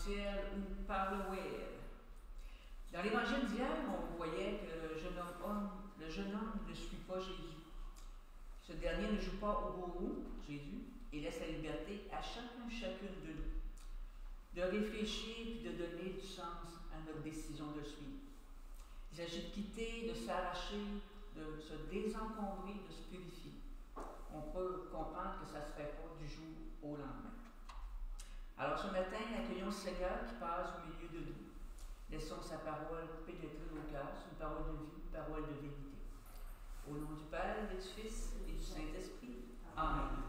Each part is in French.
présentiel ou par le web. Dans l'évangile d'hier, on voyait que le jeune homme ne suit pas Jésus. Ce dernier ne joue pas au gourou, Jésus, et laisse la liberté à chacune de nous de réfléchir et de donner du sens à notre décision de suivre. Il s'agit de quitter, de s'arracher, de se désencombrer, de se purifier. On peut comprendre que ça ne se fait pas du jour au lendemain. Alors ce matin, accueillons le Seigneur qui passe au milieu de nous. Laissons sa parole pénétrer nos cœurs, une parole de vie, une parole de vérité. Au nom du Père, et du Fils et du Saint-Esprit. Amen.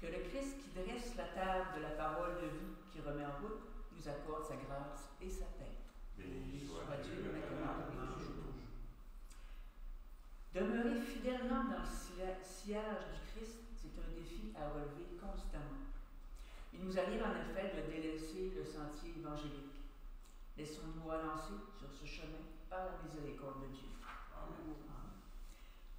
Que le Christ qui dresse la table de la parole de vie qui remet en route nous accorde sa grâce et sa paix. Béni soit Dieu maintenant et toujours. Demeurer fidèlement dans le sillage du Christ, c'est un défi à relever constamment. Il nous arrive en effet de délaisser le sentier évangélique. Laissons-nous relancer sur ce chemin par la miséricorde de Dieu. Amen.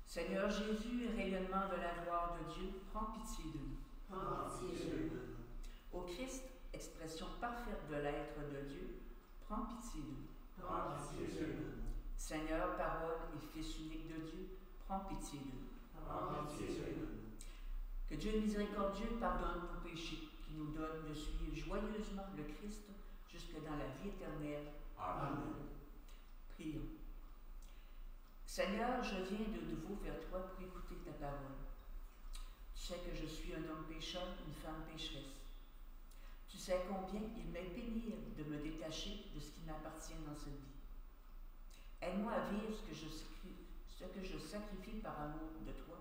Seigneur Jésus, rayonnement de la gloire de Dieu, prends pitié de nous. Prends pitié de nous. Au Christ, expression parfaite de l'être de Dieu, prends pitié de nous. Prends pitié de nous. Seigneur, parole et Fils unique de Dieu, prends pitié de nous. Prends pitié de nous. Que Dieu miséricordieux pardonne nos péchés, qui nous donne de suivre joyeusement le Christ jusque dans la vie éternelle. Amen. Prions. Seigneur, je viens de nouveau vers toi pour écouter ta parole. Tu sais que je suis un homme pécheur, une femme pécheresse. Tu sais combien il m'est pénible de me détacher de ce qui m'appartient dans cette vie. Aide-moi à vivre ce que je sacrifie par amour de toi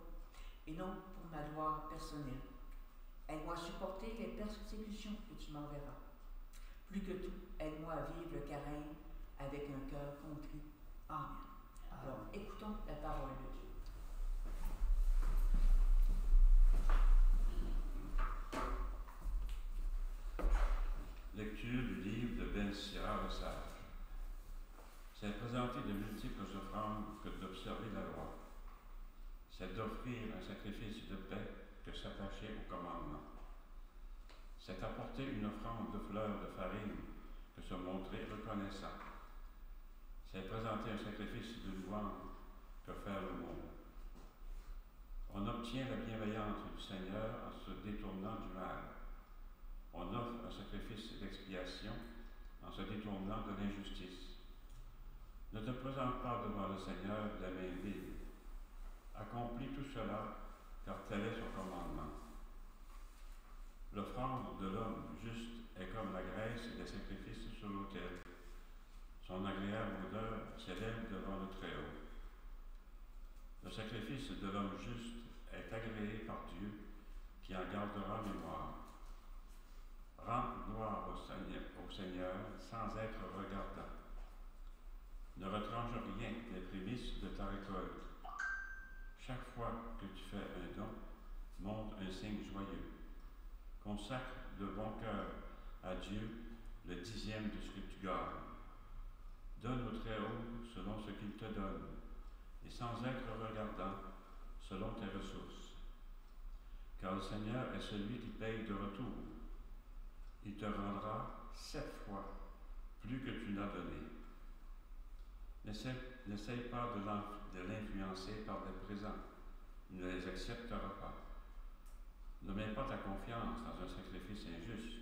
et non pour ma gloire personnelle. Aide-moi à supporter les persécutions que tu m'enverras. Plus que tout, aide-moi à vivre le carême avec un cœur contrit. Amen. Alors, écoutons la parole de Dieu. Lecture du livre de Ben Sira le Sage. C'est présenter de multiples offrandes que d'observer la loi. C'est d'offrir un sacrifice de paix que s'attacher au commandement. C'est apporter une offrande de fleurs de farine que se montrer reconnaissant. C'est présenter un sacrifice de louange que faire le monde. On obtient la bienveillance du Seigneur en se détournant du mal. On offre un sacrifice d'expiation en se détournant de l'injustice. Ne te présente pas devant le Seigneur la main vide. Accomplis tout cela, car tel est son commandement. L'offrande de l'homme juste est comme la graisse des sacrifices sur l'autel. Son agréable odeur s'élève devant le Très-Haut. Le sacrifice de l'homme juste est agréé par Dieu, qui en gardera mémoire. Rends gloire au Seigneur sans être regardant. Ne retranche rien des prémices de ta récolte. Chaque fois que tu fais un don, montre un signe joyeux. Consacre de bon cœur à Dieu le 10e de ce que tu gagnes. Donne au Très-Haut selon ce qu'il te donne, et sans être regardant selon tes ressources. Car le Seigneur est celui qui paye de retour. Il te rendra 7 fois plus que tu n'as donné. N'essaye pas de l'influencer par des présents. Il ne les acceptera pas. Ne mets pas ta confiance dans un sacrifice injuste,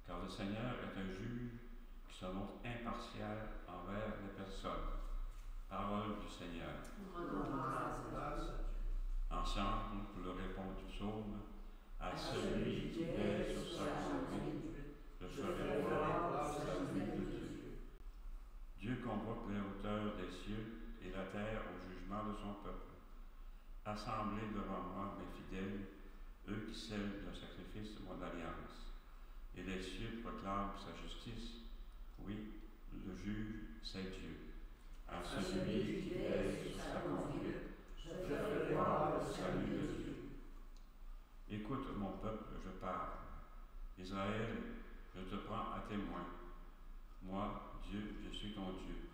car le Seigneur est un juge qui se montre impartial envers les personnes. Parole du Seigneur. Ensemble, pour le répondre du psaume, à celui qui est sur sa colline, je ferai voir sa salut de Dieu. Dieu convoque les hauteurs des cieux et la terre au jugement de son peuple. Assemblez devant moi, mes fidèles, eux qui scellent d'un sacrifice mon alliance. Et les cieux proclament sa justice. Oui, le juge, c'est Dieu. À celui qui est sur sa conduite, je ferai voir le salut de Dieu. Écoute, mon peuple, je parle. Israël, je te prends à témoin. Moi, Dieu, je suis ton Dieu.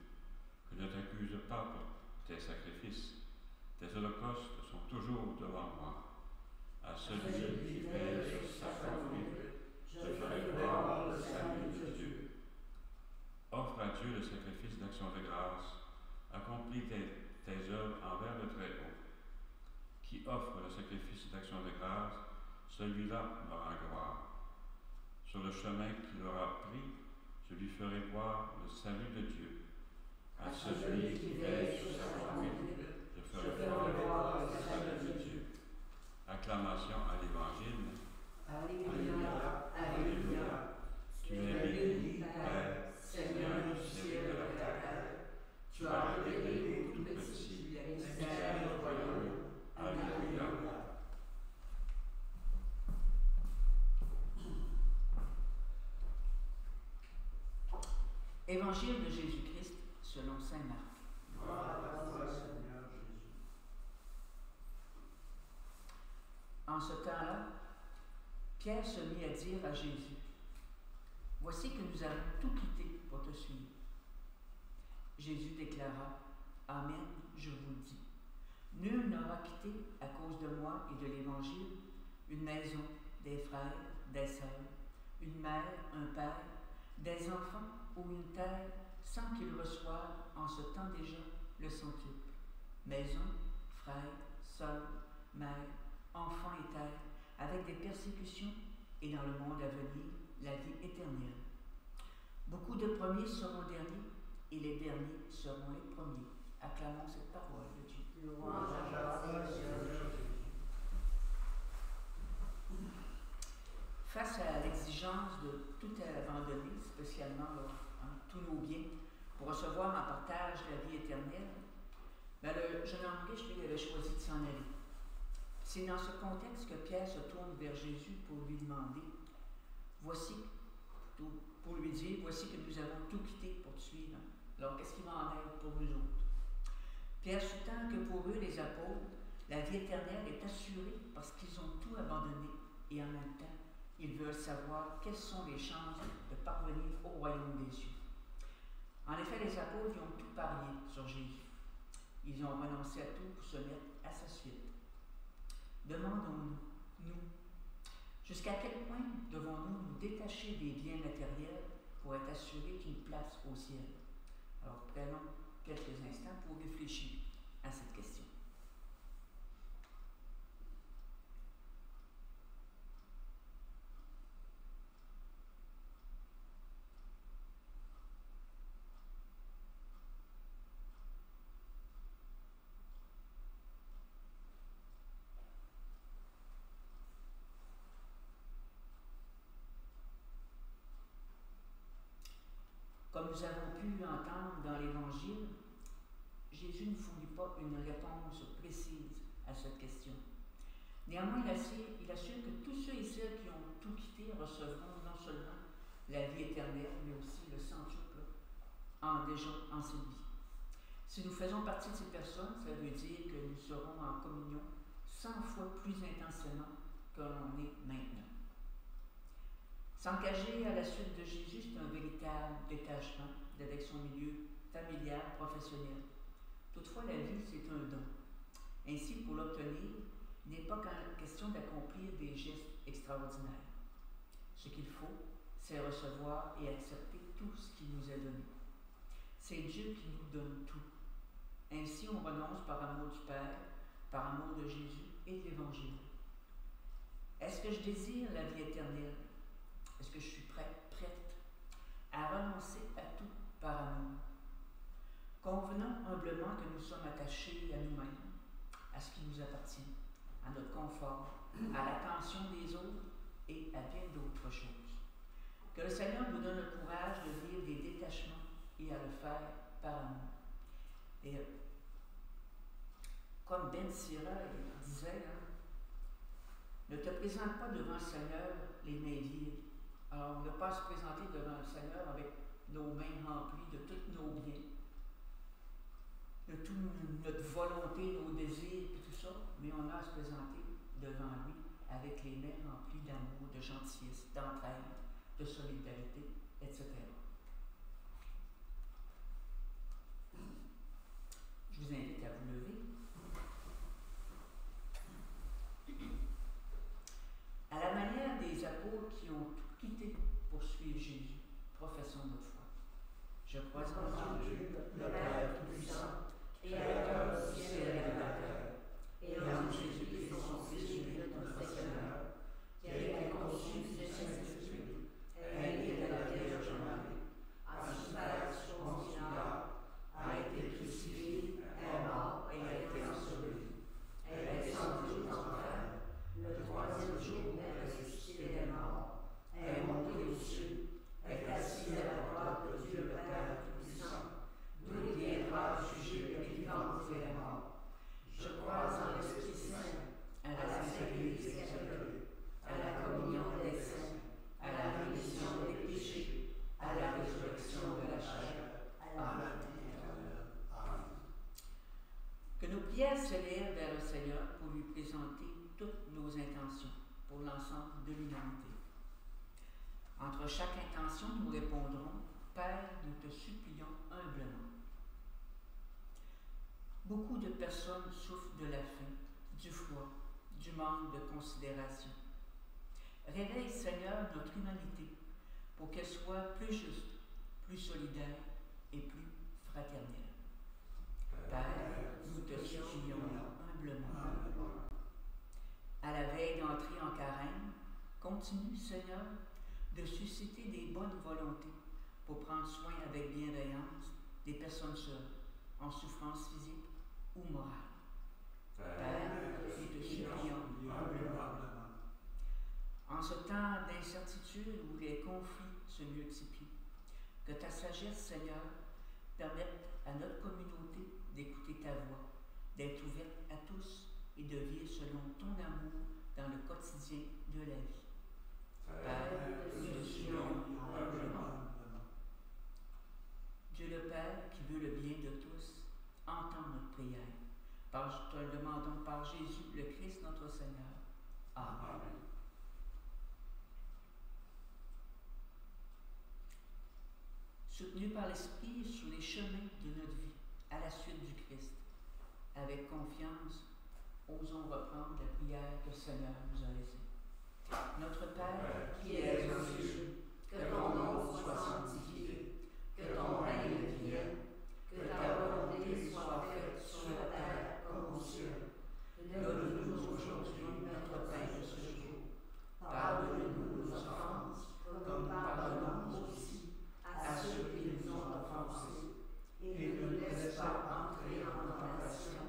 Que ne t'accuse pas pour tes sacrifices. Tes holocaustes sont toujours devant moi. À celui qui est sur sa conduite, je ferai voir le salut de chemin qu'il aura pris, je lui ferai voir le salut de Dieu. À celui qui veille sur sa famille, je ferai voir le salut de Dieu. Acclamation à l'Évangile. Alléluia, Alléluia. Tu es béni, Père, Seigneur du ciel et de la terre. Tu as révélé tout petit les mystères du royaume. Alléluia. Évangile de Jésus-Christ selon saint Marc. Gloire à toi, Seigneur Jésus. En ce temps-là, Pierre se mit à dire à Jésus, « Voici que nous avons tout quitté pour te suivre. » Jésus déclara, « Amen, je vous le dis. Nul n'aura quitté, à cause de moi et de l'Évangile, une maison, des frères, des sœurs, une mère, un père, des enfants ou une terre, sans qu'ils reçoivent en ce temps déjà le centuple. Maison, frères, sœurs, mère, enfants et terre, avec des persécutions et dans le monde à venir, la vie éternelle. Beaucoup de premiers seront derniers et les derniers seront les premiers. » Acclamons cette parole de Dieu. Louange à toi, Seigneur Jésus. Face à l'exigence de tout abandonner, spécialement tous nos biens, pour recevoir en partage la vie éternelle, le jeune homme riche, lui, avait choisi de s'en aller. C'est dans ce contexte que Pierre se tourne vers Jésus pour lui demander, pour lui dire, voici que nous avons tout quitté pour te suivre. Alors, qu'est-ce qu'il va en être pour nous autres? Pierre sous-tend que pour eux, les apôtres, la vie éternelle est assurée parce qu'ils ont tout abandonné et en même temps, ils veulent savoir quelles sont les chances de parvenir au royaume des cieux. En effet, les apôtres ont tout parié sur Jésus. Ils ont renoncé à tout pour se mettre à sa suite. Demandons-nous, nous, jusqu'à quel point devons-nous nous détacher des biens matériels pour être assurés d'une place au ciel? Alors, prenons quelques instants pour réfléchir à cette question. Comme nous avons pu entendre dans l'Évangile, Jésus ne fournit pas une réponse précise à cette question. Néanmoins, il assure que tous ceux et celles qui ont tout quitté recevront non seulement la vie éternelle, mais aussi le centuple en cette vie. Si nous faisons partie de ces personnes, ça veut dire que nous serons en communion 100 fois plus intensément que l'on est maintenant. S'engager à la suite de Jésus, c'est un véritable détachement d'avec son milieu familial, professionnel. Toutefois, la vie, c'est un don. Ainsi, pour l'obtenir, il n'est pas question d'accomplir des gestes extraordinaires. Ce qu'il faut, c'est recevoir et accepter tout ce qui nous est donné. C'est Dieu qui nous donne tout. Ainsi, on renonce par amour du Père, par amour de Jésus et de l'Évangile. Est-ce que je désire la vie éternelle? Est-ce que je suis prête à renoncer à tout par amour? Convenons humblement que nous sommes attachés à nous-mêmes, à ce qui nous appartient, à notre confort, à l'attention des autres et à bien d'autres choses. Que le Seigneur nous donne le courage de vivre des détachements et à le faire par amour. Et comme Ben Sira disait, ne te présente pas devant le Seigneur les mains vides. Alors, on ne va pas se présenter devant le Seigneur avec nos mains remplies de tous nos biens, de toute notre volonté, nos désirs et tout ça, mais on a à se présenter devant lui avec les mains remplies d'amour, de gentillesse, d'entraide, de solidarité, etc. Je vous invite à vous lever. À la manière des apôtres qui ont tout quitté pour suivre Jésus, professons notre foi. Je crois en Dieu, le Père tout-puissant, Créateur du ciel et de la terre, et en Jésus-Christ, son Fils unique, notre Seigneur, qui a été conçu du Saint-Esprit, est répondront, Père, nous te supplions humblement. Beaucoup de personnes souffrent de la faim, du froid, du manque de considération. Réveille, Seigneur, notre humanité pour qu'elle soit plus juste, plus solidaire et plus fraternelle. Père, nous te supplions humblement. À la veille d'entrer en carême, continue, Seigneur, de susciter des bonnes volontés pour prendre soin avec bienveillance des personnes seules, en souffrance physique ou morale. Père, nous te supplions humblement. En ce temps d'incertitude où les conflits se multiplient, que ta sagesse, Seigneur, permette à notre communauté d'écouter ta voix, d'être ouverte à tous et de vivre selon ton amour dans le quotidien de la vie. Père, nous te supplions humblement. Dieu le Père, qui veut le bien de tous, entends notre prière. Te le demandons par Jésus, le Christ, notre Seigneur. Amen. Soutenus par l'Esprit sur les chemins de notre vie, à la suite du Christ, avec confiance, osons reprendre la prière que le Seigneur nous a laissée. Notre Père, qui es aux cieux, que ton nom soit sanctifié, que ton règne vienne, que ta volonté soit faite sur la terre comme au ciel. Donne-nous aujourd'hui notre pain de ce jour. Pardonne-nous nos offenses, comme nous pardonnons aussi à ceux qui nous ont offensés. Et ne nous laisse pas entrer en tentation,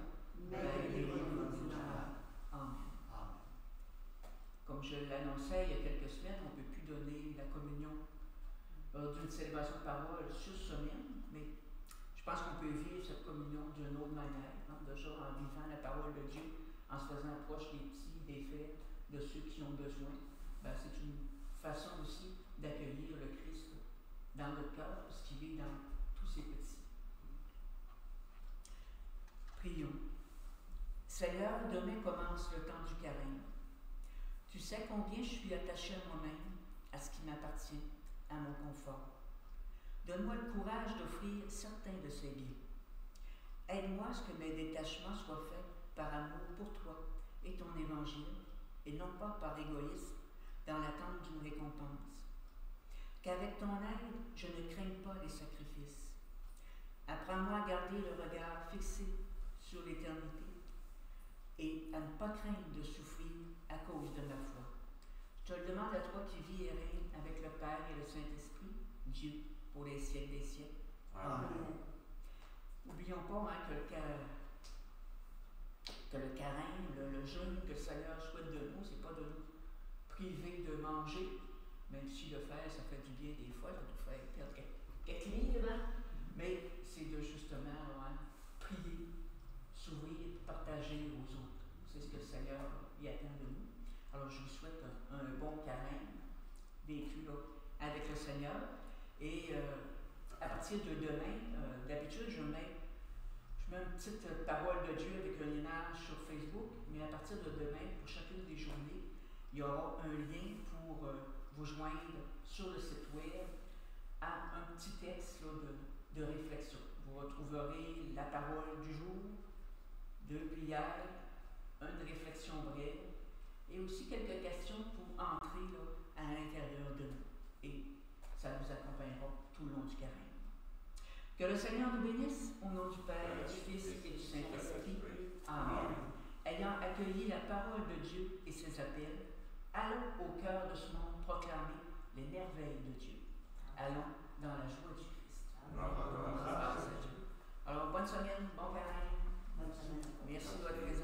mais délivre-nous du mal. Amen. Comme je l'annonçais il y a quelques semaines, on ne peut plus donner la communion d'une célébration de parole sur semaine, mais je pense qu'on peut vivre cette communion d'une autre manière, hein, déjà en vivant la parole de Dieu, en se faisant proche des petits, des faibles, de ceux qui ont besoin. C'est une façon aussi d'accueillir le Christ dans notre cœur, parce qu'il vit dans tous ces petits. Prions. Seigneur, demain commence le temps du carême. Tu sais combien je suis attachée à moi-même, à ce qui m'appartient, à mon confort. Donne-moi le courage d'offrir certains de ces biens. Aide-moi à ce que mes détachements soient faits par amour pour toi et ton évangile, et non pas par égoïsme, dans l'attente d'une récompense. Qu'avec ton aide, je ne craigne pas les sacrifices. Apprends-moi à garder le regard fixé sur l'éternité et à ne pas craindre de souffrir à cause de ma foi. Je te le demande à toi qui vis et règne avec le Père et le Saint-Esprit, Dieu, pour les siècles des siècles. Amen. N'oublions pas que le carême, le jeûne que le Seigneur souhaite de nous, c'est pas de nous priver de manger, même si le faire, ça fait du bien des fois, ça nous fait perdre quelques livres, mais c'est de justement prier, s'ouvrir, partager aux autres. C'est ce que le Seigneur y attend de nous. Alors je vous souhaite un bon carême vécu là, avec le Seigneur. Et à partir de demain, d'habitude, je mets une petite parole de Dieu avec une image sur Facebook, mais à partir de demain, pour chacune des journées, il y aura un lien pour vous joindre sur le site web à un petit texte là, de réflexion. Vous retrouverez la parole du jour, deux prières, une réflexion brève et aussi quelques questions pour entrer là, à l'intérieur de nous. Et ça nous accompagnera tout le long du carême. Que le Seigneur nous bénisse au nom du Père, du Fils et du Saint-Esprit. Amen. Ayant accueilli la parole de Dieu et ses appels, allons au cœur de ce monde proclamer les merveilles de Dieu. Allons dans la joie du Christ. Grâce à Dieu. Alors, bonne semaine, bon carême. Merci de votre présence.